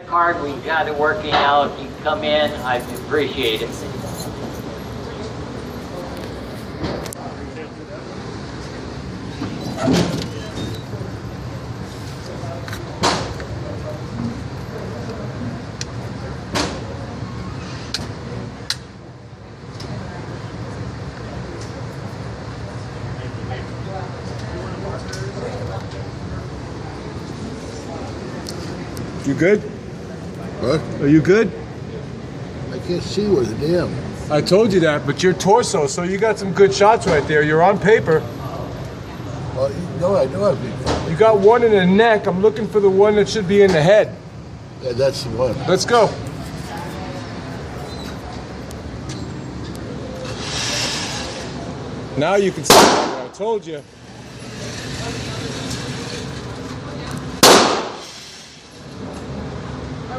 Card, we got it working out. You come in, I appreciate it. You good? What? Are you good? I can't see with the damn. I told you that, but your torso, so you got some good shots right there. You're on paper. Well, no, I know I've been. You got one in the neck. I'm looking for the one that should be in the head. Yeah, that's the one. Let's go. Now you can see what I told you.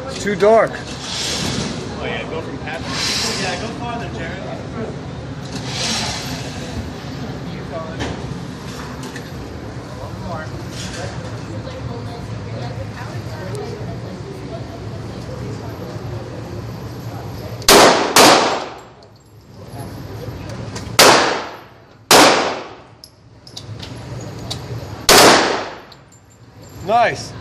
It's too dark. Oh yeah, go from Pat. Yeah, go farther, Jared. Nice.